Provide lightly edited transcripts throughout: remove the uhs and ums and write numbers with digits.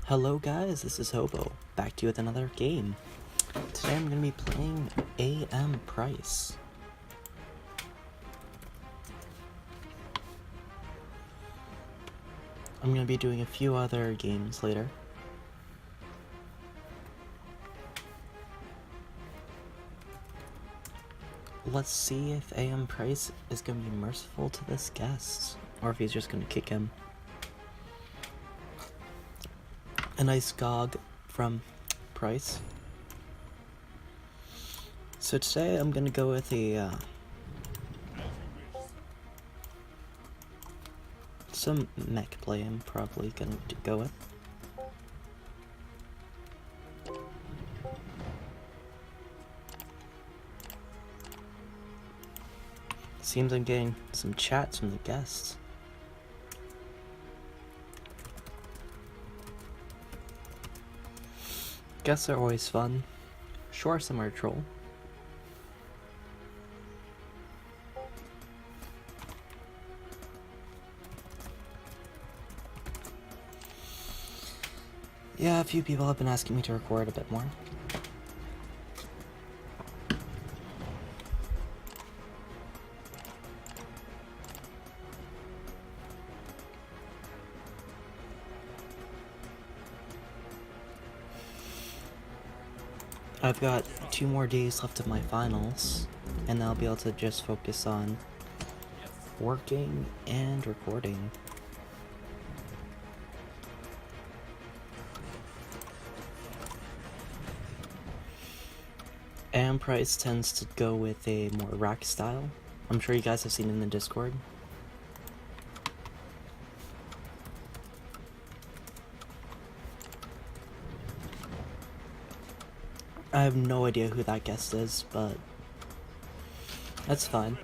Hello guys, this is Hobo, back to you with another game. Today I'm going to be playing AM Price. I'm going to be doing a few other games later. Let's see if AM Price is going to be merciful to this guest, or if he's just going to kick him. A nice GOG from Price. So today I'm going to go with some mech play I'm probably going to go with. Seems I'm getting some chats from the guests. Guests are always fun. Sure, some are troll. Yeah, a few people have been asking me to record a bit more. I've got 2 more days left of my finals, and I'll be able to just focus on working and recording. AM Price tends to go with a more rack style. I'm sure you guys have seen it in the Discord. I have no idea who that guest is, but that's fine.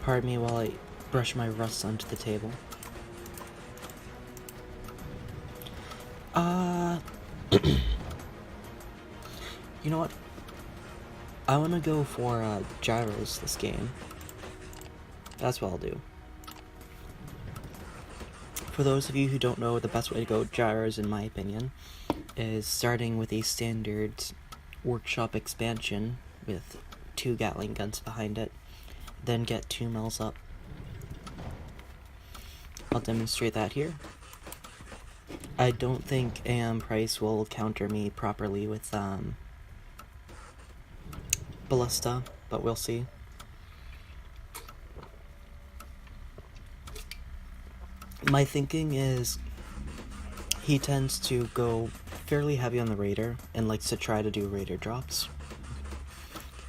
Pardon me while I brush my rust onto the table. You know what? I want to go for gyros this game. That's what I'll do. For those of you who don't know, the best way to go gyros, in my opinion, is starting with a standard workshop expansion with 2 Gatling guns behind it, then get 2 mils up. I'll demonstrate that here. I don't think AM Price will counter me properly with Ballista, but we'll see. My thinking is he tends to go fairly heavy on the Raider and likes to try to do Raider drops.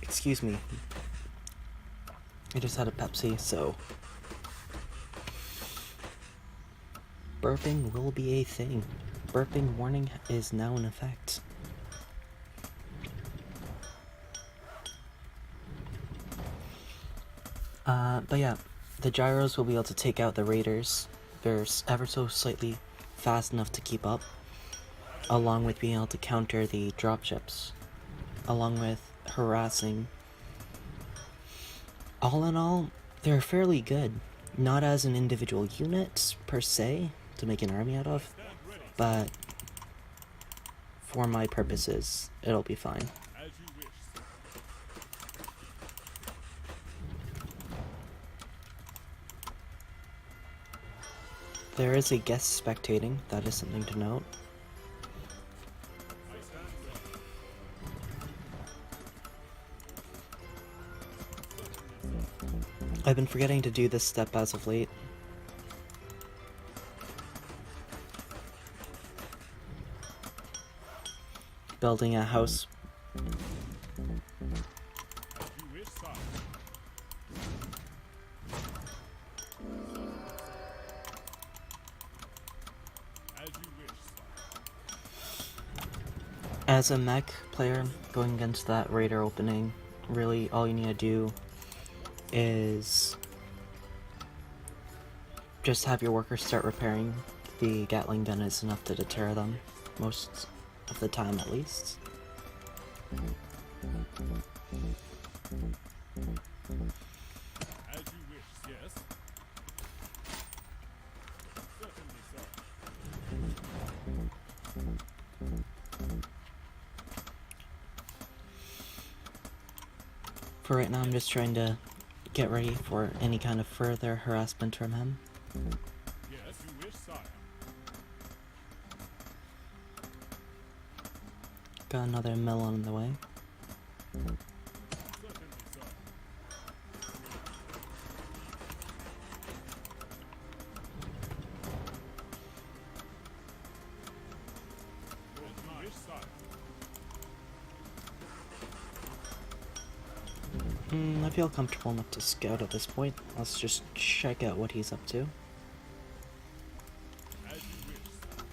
Excuse me. I just had a Pepsi, so burping will be a thing. Burping warning is now in effect. But yeah, the gyros will be able to take out the Raiders. They're ever so slightly fast enough to keep up, along with being able to counter the dropships, along with harassing. All in all, they're fairly good. Not as an individual unit, per se, to make an army out of, but for my purposes, it'll be fine. There is a guest spectating, that is something to note. I've been forgetting to do this step as of late. Building a house. As a mech player, going against that Raider opening, really all you need to do is just have your workers start repairing. The Gatling gun is enough to deter them, most of the time at least. As you wish, yes. Certainly, sir. For right now, I'm just trying to get ready for any kind of further harassment from him. Yes, you wish, sire. Got another mill on the way. Certainly, sir. As you wish, sire. I feel comfortable enough to scout at this point. Let's just check out what he's up to. As you wish, sir.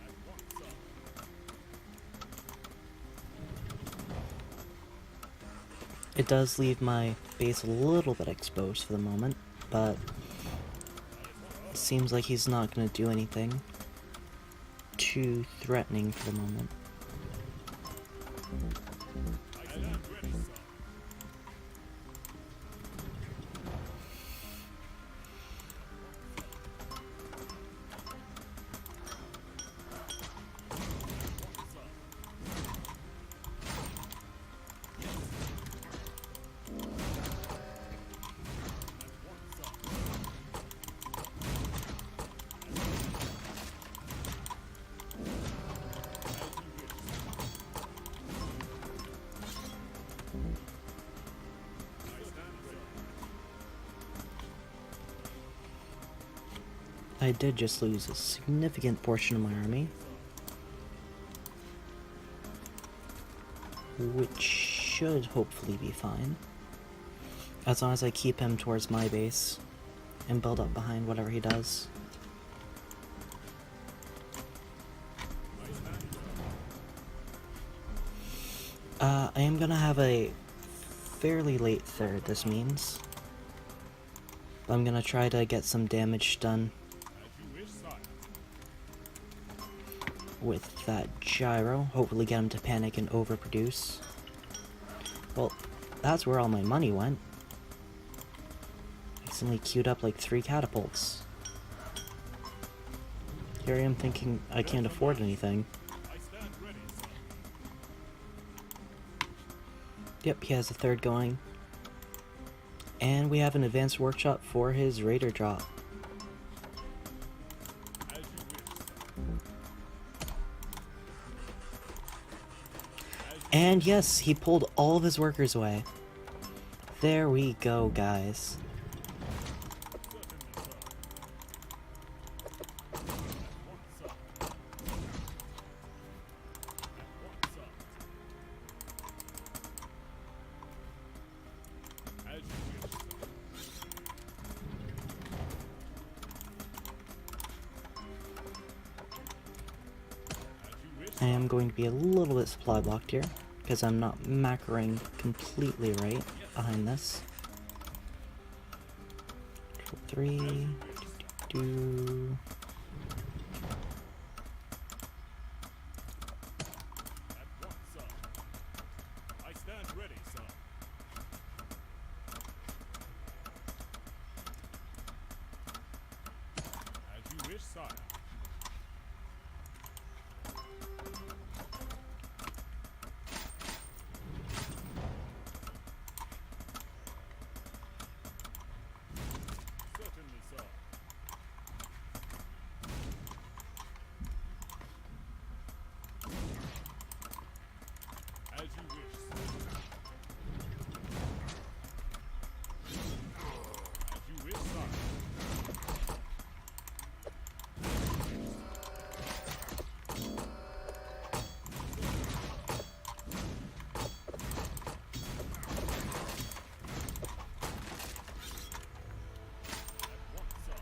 At once, sir. It does leave my base a little bit exposed for the moment, but it seems like he's not going to do anything too threatening for the moment. I stand ready, sir. I did just lose a significant portion of my army, which should hopefully be fine, as long as I keep him towards my base and build up behind whatever he does. I am gonna have a fairly late third, this means. I'm gonna try to get some damage done As you wish, sire. with that gyro. Hopefully get him to panic and overproduce. Well, that's where all my money went. I suddenly queued up like 3 catapults. Here I am thinking I can't afford anything. I stand ready, sir. Yep, he has a third going. And we have an advanced workshop for his raider drop. As you wish, sir. And yes, he pulled all of his workers away. There we go, guys. As you wish, sir. As you wish, I am going to be a little bit supply blocked here, because I'm not macroing completely right behind this. 3, do. at once, sir. I stand ready, sir. As you wish, sire. Certainly, sir. As you wish, sir. As you wish, sir. At once, sir.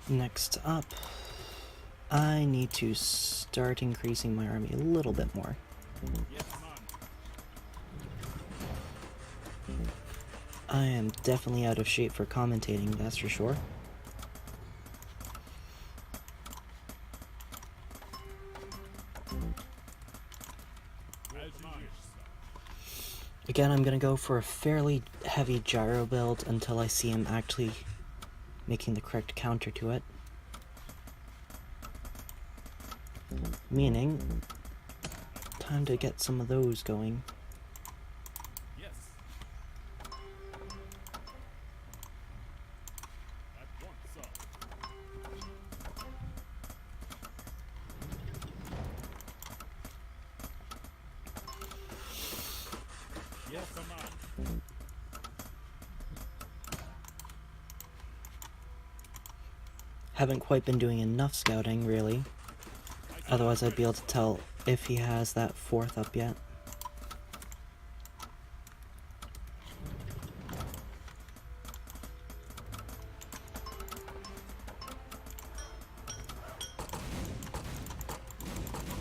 Next up, I need to start increasing my army a little bit more. Yes, man. I am definitely out of shape for commentating, that's for sure. Again, I'm gonna go for a fairly heavy gyro build until I see him actually making the correct counter to it. Meaning, time to get some of those going. Yes. At once, sir. Yes, command. Haven't quite been doing enough scouting, really. Otherwise I'd be able to tell if he has that 4th up yet.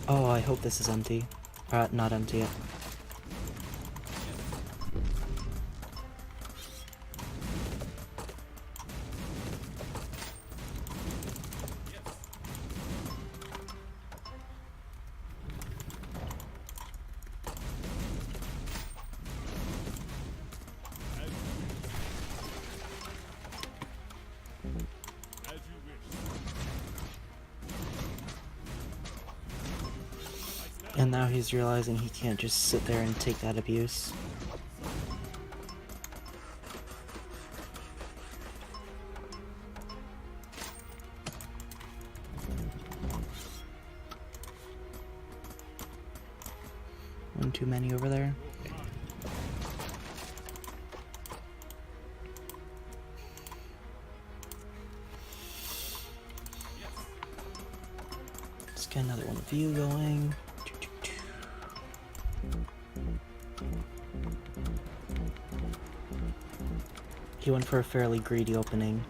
Oh, I hope this is empty. Not empty yet. As you wish. And now he's realizing he can't just sit there and take that abuse. One too many over there. Let's get another one of you going. He went for a fairly greedy opening,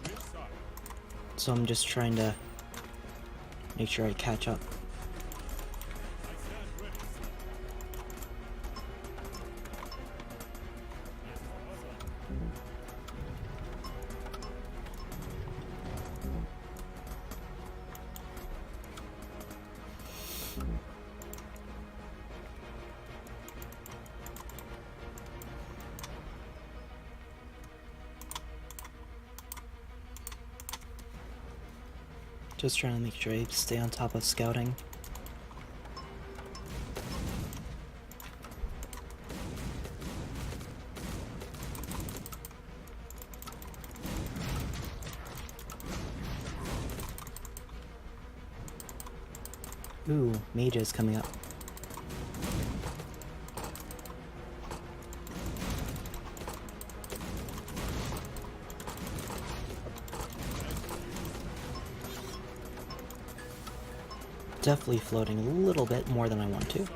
so I'm just trying to make sure I catch up. I stand ready, sir. Just trying to make sure I stay on top of scouting. Ooh, mage is coming up. Definitely floating a little bit more than I want to.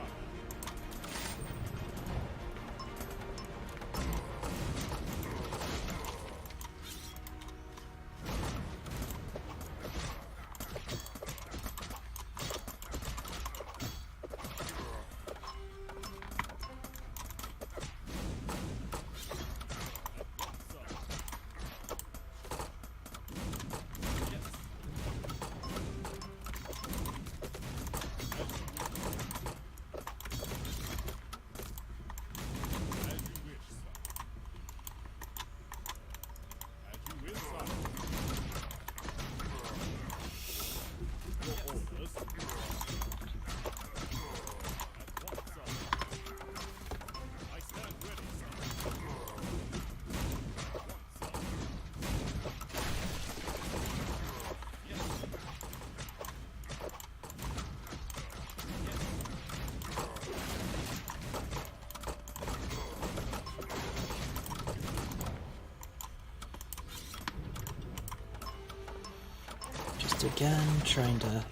Just again, trying to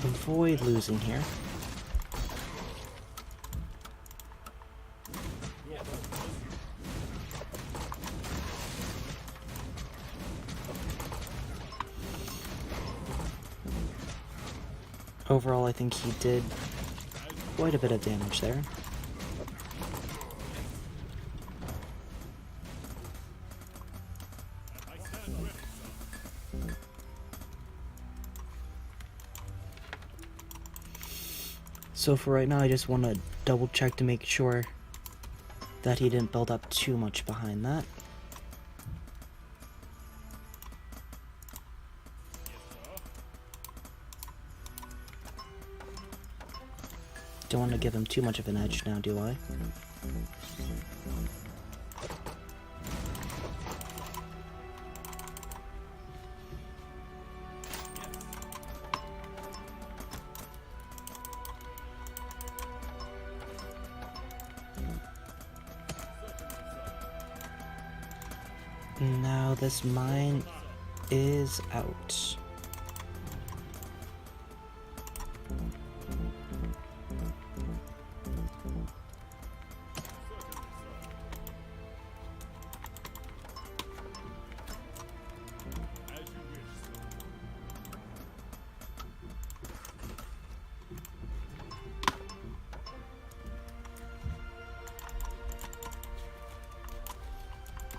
avoid losing here. Overall, I think he did quite a bit of damage there. I stand ready, sir. So for right now, I just want to double check to make sure that he didn't build up too much behind that. Don't want to give him too much of an edge now, do I? Now this mine is out. As you wish, sir.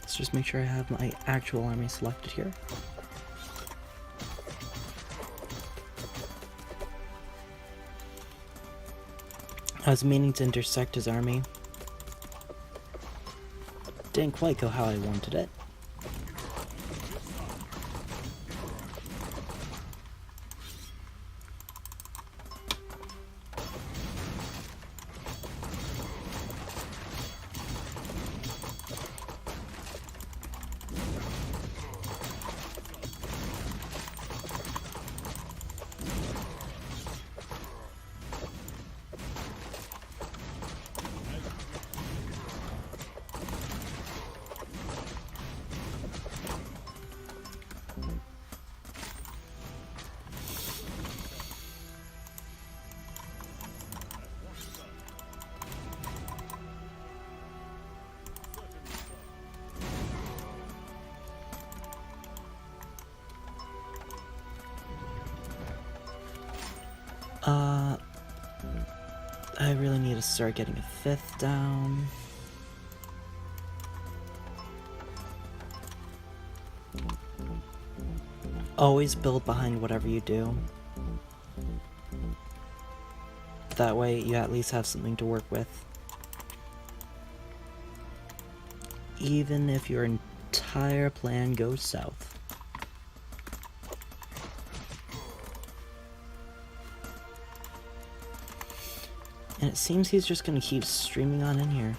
Let's just make sure I have my actual army selected here. I was meaning to intersect his army. Didn't quite go how I wanted it. I really need to start getting a 5th down. Always build behind whatever you do. That way you at least have something to work with. Even if your entire plan goes south. And it seems he's just gonna keep streaming on in here.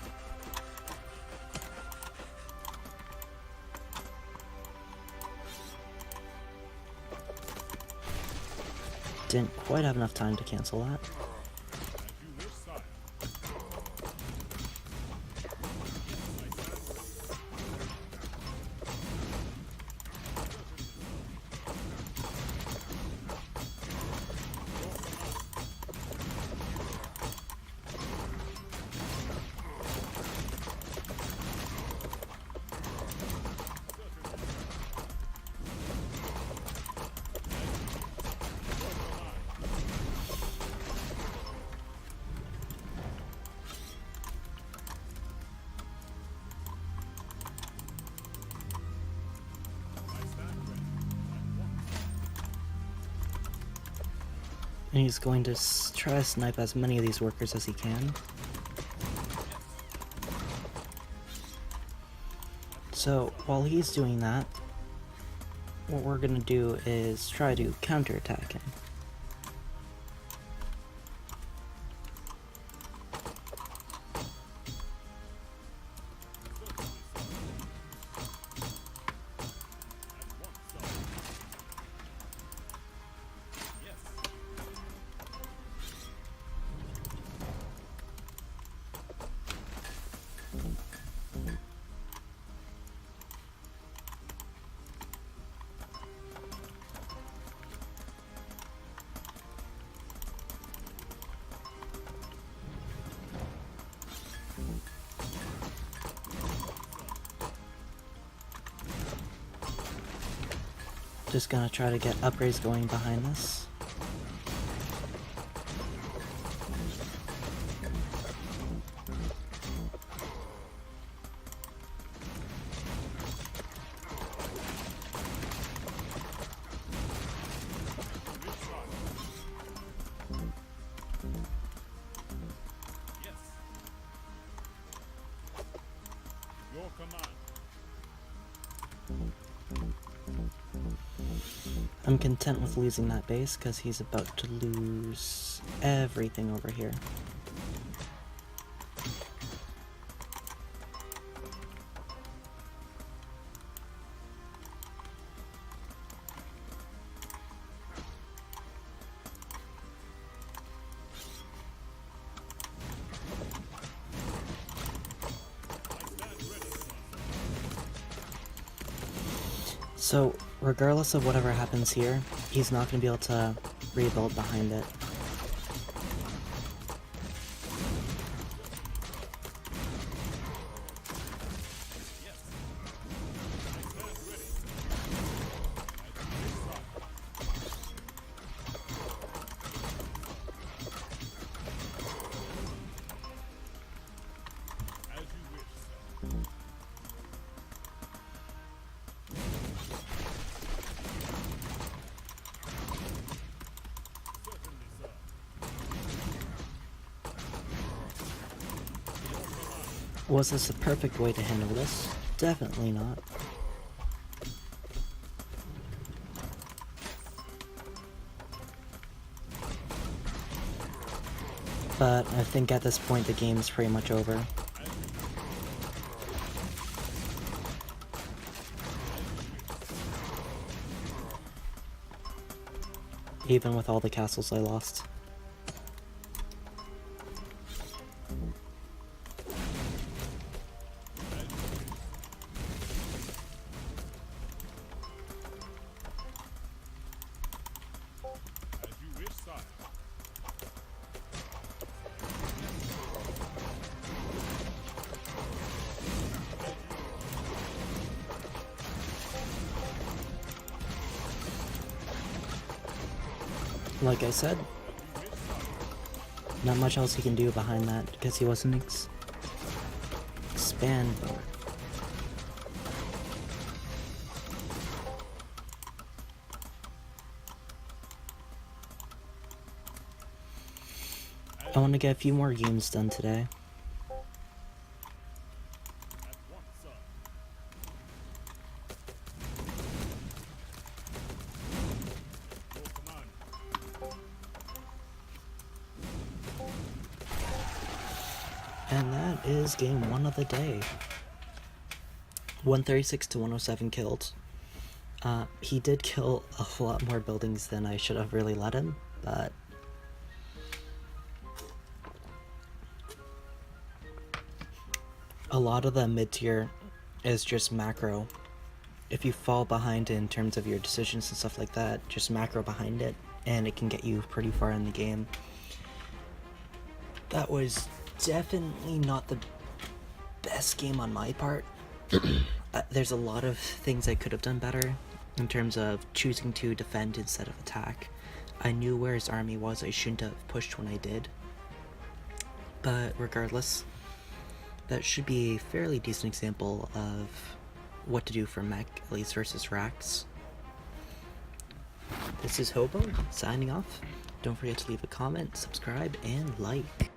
Didn't quite have enough time to cancel that. As you wish, sire. And he's going to try to snipe as many of these workers as he can. So, while he's doing that, what we're gonna do is try to counterattack him. Just gonna try to get upgrades going behind this. I'm content with losing that base because he's about to lose everything over here. So, regardless of whatever happens here, he's not going to be able to rebuild behind it. As you wish, sir. Certainly, sir. Was this the perfect way to handle this? Definitely not. But I think at this point the game is pretty much over. Even with all the castles I lost. As you wish, sire. Like I said, not much else he can do behind that because he wasn't expand. I want to get a few more games done today. At once, sir. Your command. And that is game 1 of the day. 136 to 107 killed. He did kill a lot more buildings than I should have really let him, but a lot of the mid-tier is just macro. If you fall behind in terms of your decisions and stuff like that, just macro behind it, and it can get you pretty far in the game. That was definitely not the best game on my part. There's a lot of things I could have done better in terms of choosing to defend instead of attack. I knew where his army was. I shouldn't have pushed when I did. But regardless, that should be a fairly decent example of what to do for mech, at least versus Rax. This is Hobo, signing off. Don't forget to leave a comment, subscribe, and like.